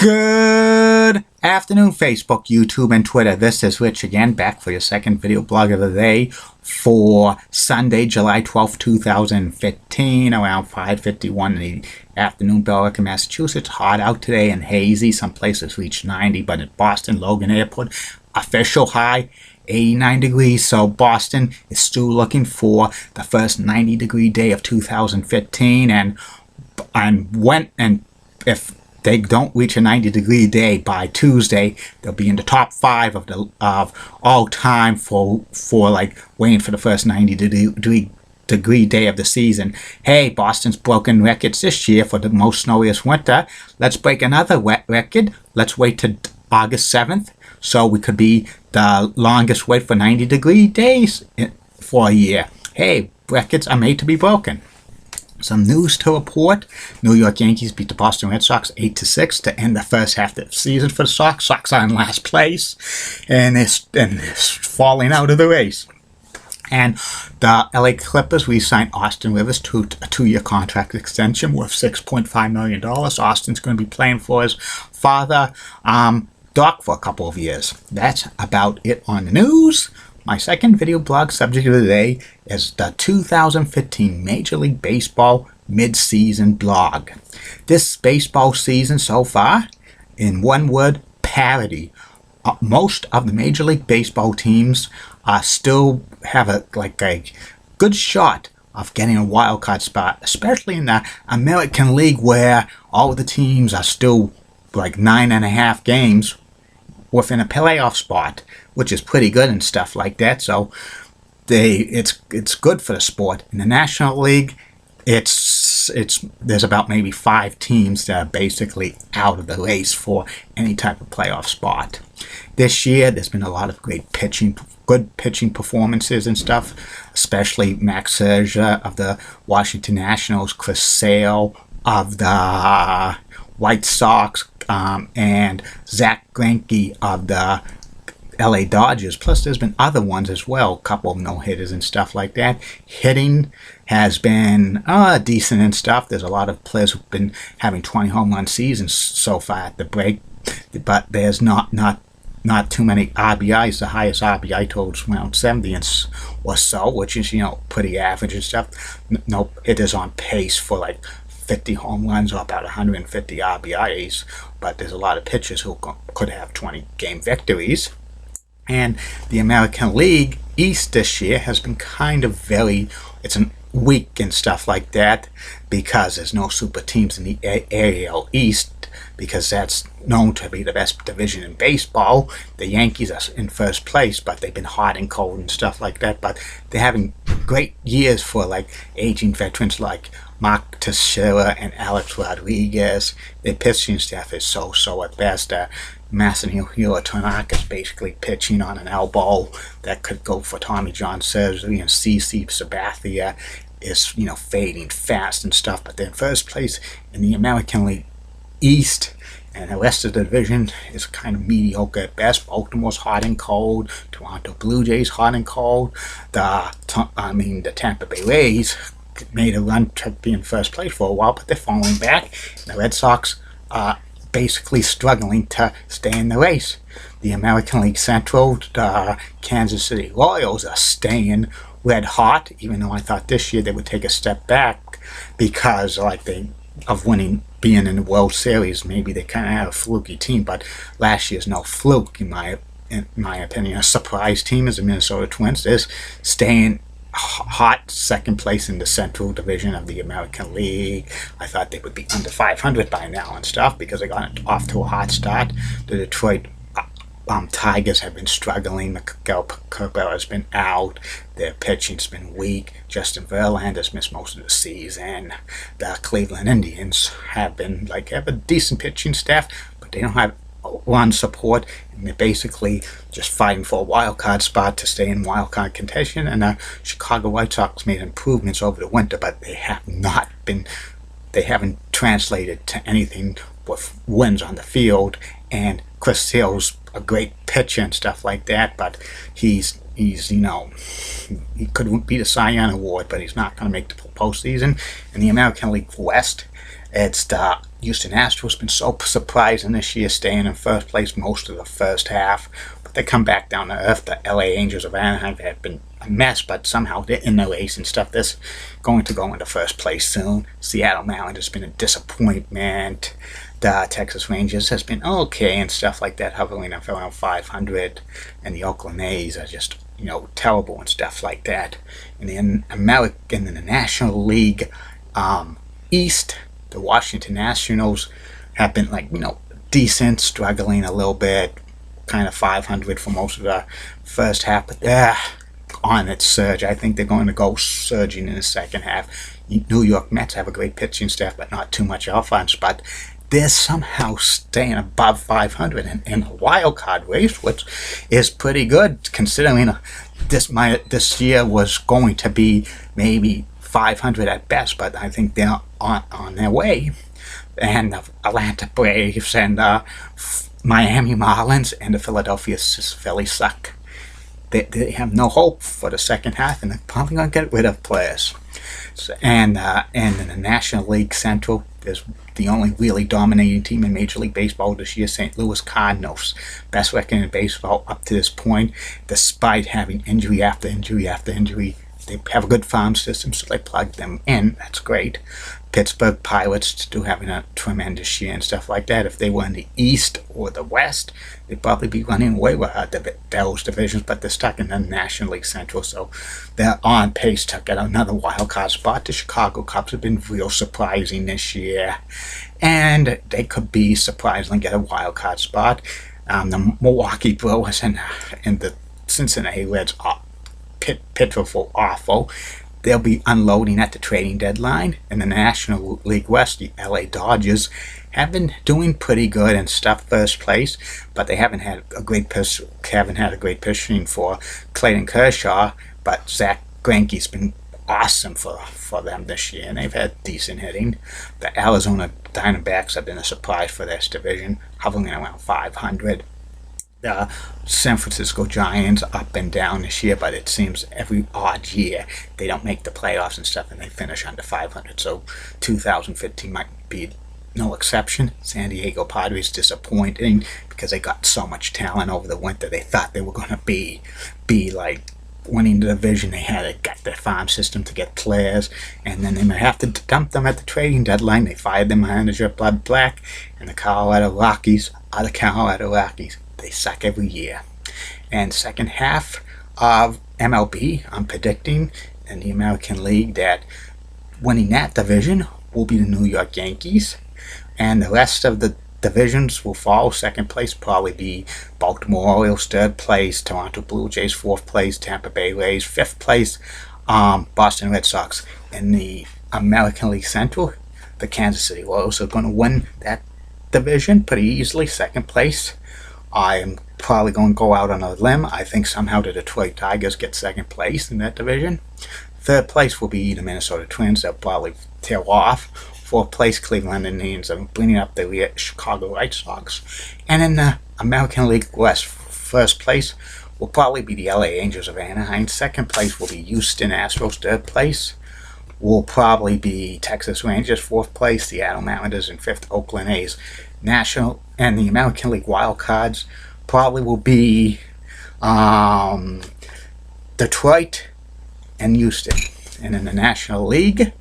Good afternoon, Facebook, YouTube, and Twitter. This is Rich again, back for your second video blog of the day for Sunday, July 12th, 2015, around 5:51 in the afternoon, Billerica, Massachusetts. Hot out today and hazy. Some places reach 90, but at Boston Logan Airport, official high 89 degrees. So Boston is still looking for the first 90-degree day of 2015, and if they don't reach a 90-degree day by Tuesday, they'll be in the top 5 of all time for like waiting for the first 90-degree day of the season. Hey, Boston's broken records this year for the most snowiest winter. Let's break another record. Let's wait to August 7th, so we could be the longest wait for 90-degree days for a year. Hey, records are made to be broken. Some news to report. New York Yankees beat the Boston Red Sox 8-6 to end the first half of the season for the Sox. Sox are in last place, and they're falling out of the race. And the LA Clippers re-signed Austin Rivers to a 2-year contract extension worth $6.5 million. Austin's going to be playing for his father, Doc, for a couple of years. That's about it on the news. My second video blog subject of the day is the 2015 Major League Baseball mid-season blog. This baseball season so far, in one word, parity. Most of the Major League Baseball teams still have a good shot of getting a wild card spot, especially in the American League, where all of the teams are still like 9.5 games within a playoff spot, which is pretty good and stuff like that. So it's good for the sport. In the National League, there's about maybe 5 teams that are basically out of the race for any type of playoff spot. This year, there's been a lot of good pitching performances and stuff, especially Max Scherzer of the Washington Nationals, Chris Sale of the White Sox, and Zach Greinke of the LA Dodgers. Plus there's been other ones as well, a couple of no-hitters and stuff like that. Hitting has been decent and stuff. There's a lot of players who've been having 20 home run seasons so far at the break, but there's not too many RBIs. The highest RBI total is around 70 or so, which is pretty average and stuff. No hitters on pace for like 50 home runs or about 150 RBIs, but there's a lot of pitchers who could have 20 game victories. And the American League East this year has been kind of it's weak and stuff like that, because there's no super teams in the AL East, because that's known to be the best division in baseball. The Yankees are in first place, but they've been hot and cold and stuff like that. But they're having great years for like aging veterans like Mark Teixeira and Alex Rodriguez. Their pitching staff is so at best. Masahiro Tanaka is basically pitching on an elbow that could go for Tommy John surgery, and CC Sabathia is fading fast and stuff. But they're in first place in the American League East, and the rest of the division is kind of mediocre at best. Baltimore's hot and cold. Toronto Blue Jays hot and cold. The Tampa Bay Rays made a run to be in first place for a while, but they're falling back. And the Red Sox are basically struggling to stay in the race. The American League Central, the Kansas City Royals are staying red hot, even though I thought this year they would take a step back because being in the World Series. Maybe they kind of had a fluky team, but last year's no fluke in my opinion. A surprise team is the Minnesota Twins. They're staying hot second place in the Central Division of the American League. I thought they would be under 500 by now and stuff, because they got off to a hot start. The Detroit Tigers have been struggling. Miguel Cabrera's been out. Their pitching's been weak. Justin Verlander's missed most of the season. The Cleveland Indians have a decent pitching staff, but they don't have run support, and they're basically just fighting for a wild card spot to stay in wild card contention. And the Chicago White Sox made improvements over the winter, but they haven't translated to anything with wins on the field. And Chris Sale's a great pitcher and stuff like that, but he could beat a Cy Young award, but he's not going to make the postseason. In the American League West, It's the Houston Astros been so surprising this year, staying in first place most of the first half. But they come back down to earth. The LA Angels of Anaheim have been a mess, but somehow they're in the race and stuff. They're going to go into first place soon. Seattle Mariners has been a disappointment. The Texas Rangers has been okay and stuff like that, hovering around 500. And the Oakland A's are just, terrible and stuff like that. In the National League East, the Washington Nationals have been decent, struggling a little bit, kind of 500 for most of the first half, but they're on its surge. I think they're going to go surging in the second half. New York Mets have a great pitching staff, but not too much offense, but they're somehow staying above 500 in a wild card race, which is pretty good considering this year was going to be maybe 500 at best, but I think they're on their way. And the Atlanta Braves and Miami Marlins and the Philadelphia Phillies suck. They have no hope for the second half, and they're probably going to get rid of players. And in the National League Central, there's the only really dominating team in Major League Baseball this year, St. Louis Cardinals. Best record in baseball up to this point, despite having injury after injury after injury. They have a good farm system, so they plug them in. That's great. Pittsburgh Pirates do having a tremendous year and stuff like that. If they were in the East or the West, they'd probably be running away with those divisions, but they're stuck in the National League Central, so they're on pace to get another wild card spot. The Chicago Cubs have been real surprising this year, and they could be surprised and get a wild card spot. The Milwaukee Brewers and the Cincinnati Reds are pitiful, awful. They'll be unloading at the trading deadline. In the National League West, the LA Dodgers have been doing pretty good and stuff, first place, but they haven't had a great pitching for Clayton Kershaw. But Zach Greinke's been awesome for them this year, and they've had decent hitting. The Arizona Diamondbacks have been a surprise for this division, hovering around 500. The San Francisco Giants up and down this year, but it seems every odd year they don't make the playoffs and stuff, and they finish under 500. So 2015 might be no exception. San Diego Padres disappointing because they got so much talent over the winter. They thought they were going to be like winning the division. They had to get their farm system to get players, and then they might have to dump them at the trading deadline. They fired their manager, Bud Black, and the Colorado Rockies are the Colorado Rockies. They suck every year. And second half of MLB, I'm predicting in the American League that winning that division will be the New York Yankees, and the rest of the divisions will follow. Second place probably be Baltimore Orioles, third place Toronto Blue Jays, fourth place Tampa Bay Rays, fifth place Boston Red Sox. In the American League Central, the Kansas City Royals are going to win that division pretty easily. Second place, I'm probably going to go out on a limb. I think somehow the Detroit Tigers get second place in that division. Third place will be the Minnesota Twins. They'll probably tail off. Fourth place, Cleveland Indians are bringing up the Chicago White Sox. And in the American League West, first place will probably be the LA Angels of Anaheim. Second place will be Houston Astros. Third place will probably be Texas Rangers. Fourth place, Seattle Mariners. And fifth, Oakland A's. National and the American League wild cards probably will be Detroit and Houston. And in the National League,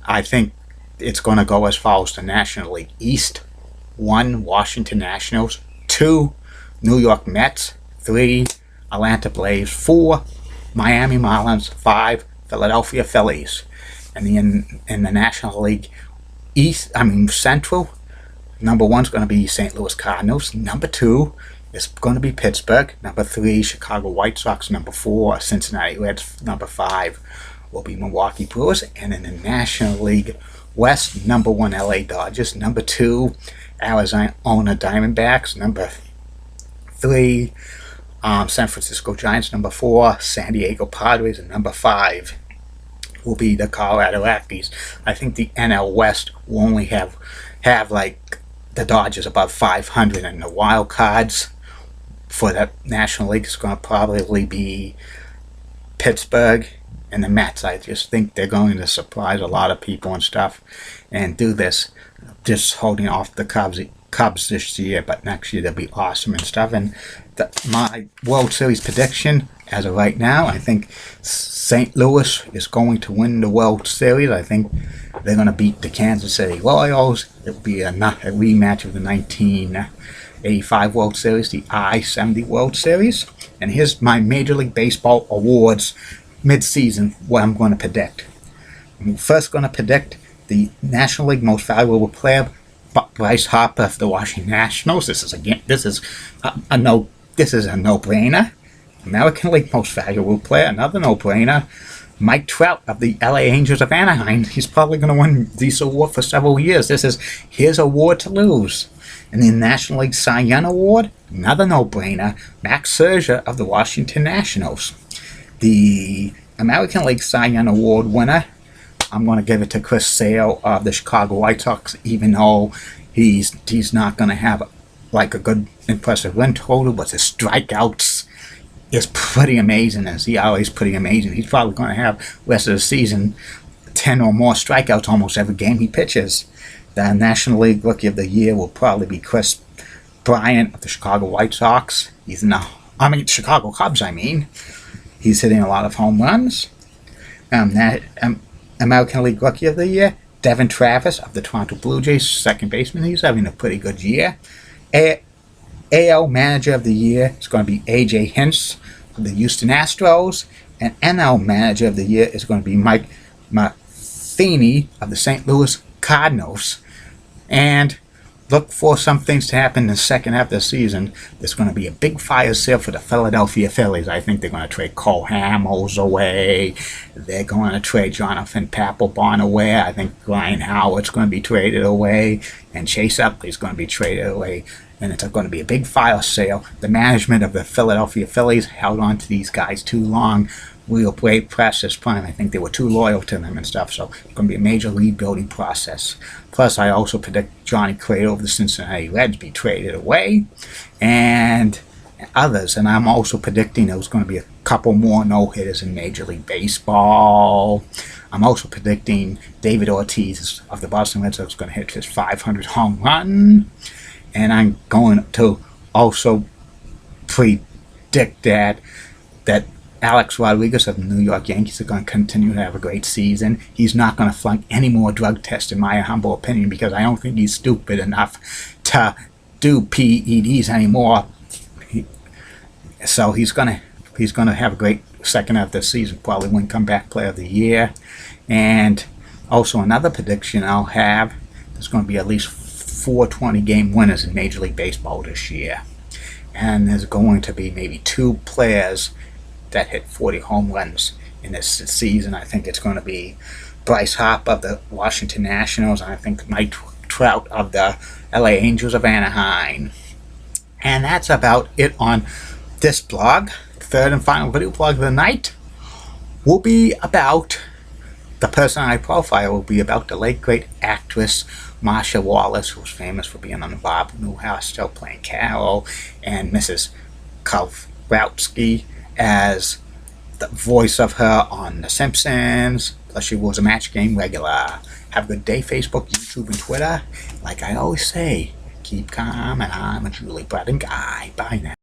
I think it's going to go as follows: the National League East, 1, Washington Nationals, 2, New York Mets, 3, Atlanta Braves, 4, Miami Marlins, 5, Philadelphia Phillies. And in the National League Central, number 1 is going to be St. Louis Cardinals. Number 2 is going to be Pittsburgh. Number 3, Chicago White Sox. Number 4, Cincinnati Reds. Number 5 will be Milwaukee Brewers. And in the National League West, number 1, LA Dodgers. Number 2, Arizona Diamondbacks. Number 3, San Francisco Giants. Number 4, San Diego Padres. And number 5 will be the Colorado Rockies. I think the NL West will only have like the Dodgers above 500, and the wild cards for the National League is going to probably be Pittsburgh and the Mets. I just think they're going to surprise a lot of people and stuff, and do this, just holding off the Cubs this year, but next year they'll be awesome and stuff. And my World Series prediction, as of right now, I think St. Louis is going to win the World Series. I think they're going to beat the Kansas City Royals. It will be a rematch of the 1985 World Series, the I-70 World Series. And here's my Major League Baseball awards mid-season, what I'm going to predict. I'm first going to predict the National League Most Valuable Player, Bryce Harper of the Washington Nationals. This is a no-brainer. American League Most Valuable Player, another no-brainer. Mike Trout of the LA Angels of Anaheim. He's probably going to win this award for several years. This is his award to lose. And the National League Cy Young Award, another no-brainer. Max Scherzer of the Washington Nationals. The American League Cy Young Award winner, I'm going to give it to Chris Sale of the Chicago White Sox, even though he's not going to have like a good, impressive win total, but his strikeouts is pretty amazing, as he always pretty amazing. He's probably going to have rest of the season 10 or more strikeouts almost every game he pitches. The National League Rookie of the Year will probably be Chris Bryant of the Chicago White Sox. He's in the Chicago Cubs. He's hitting a lot of home runs. American League Rookie of the Year, Devin Travis of the Toronto Blue Jays, second baseman. He's having a pretty good year. AL Manager of the Year is going to be A.J. Hinch of the Houston Astros. And NL Manager of the Year is going to be Mike Matheny of the St. Louis Cardinals. And look for some things to happen in the second half of the season. There's going to be a big fire sale for the Philadelphia Phillies. I think they're going to trade Cole Hamels away. They're going to trade Jonathan Papelbon away. I think Ryan Howard's going to be traded away. And Chase Utley's going to be traded away. And it's going to be a big fire sale. The management of the Philadelphia Phillies held on to these guys too long. Real great press this time. I think they were too loyal to them and stuff. So it's going to be a major rebuilding process. Plus, I also predict Johnny Cueto of the Cincinnati Reds be traded away, and others. And I'm also predicting there's going to be a couple more no-hitters in Major League Baseball. I'm also predicting David Ortiz of the Boston Red Sox is going to hit his 500 home run. And I'm going to also predict that Alex Rodriguez of the New York Yankees are going to continue to have a great season. He's not going to flunk any more drug tests, in my humble opinion, because I don't think he's stupid enough to do PEDs anymore. So he's going to have a great second half of the season, probably win Comeback Player of the Year. And also another prediction I'll have, there's going to be at least 420 game winners in Major League Baseball this year. And there's going to be maybe 2 players that hit 40 home runs in this season. I think it's going to be Bryce Harper of the Washington Nationals, and I think Mike Trout of the LA Angels of Anaheim. And that's about it on this blog. Third and final video blog of the night will be about the person I profile, will be about the late great actress Marcia Wallace, who's famous for being on the Bob Newhouse show playing Carol, and Mrs. Kowalski as the voice of her on The Simpsons. Plus, she was a Match Game regular. Have a good day, Facebook, YouTube, and Twitter. Like I always say, keep calm, and I'm a Julie Bratton guy. Bye now.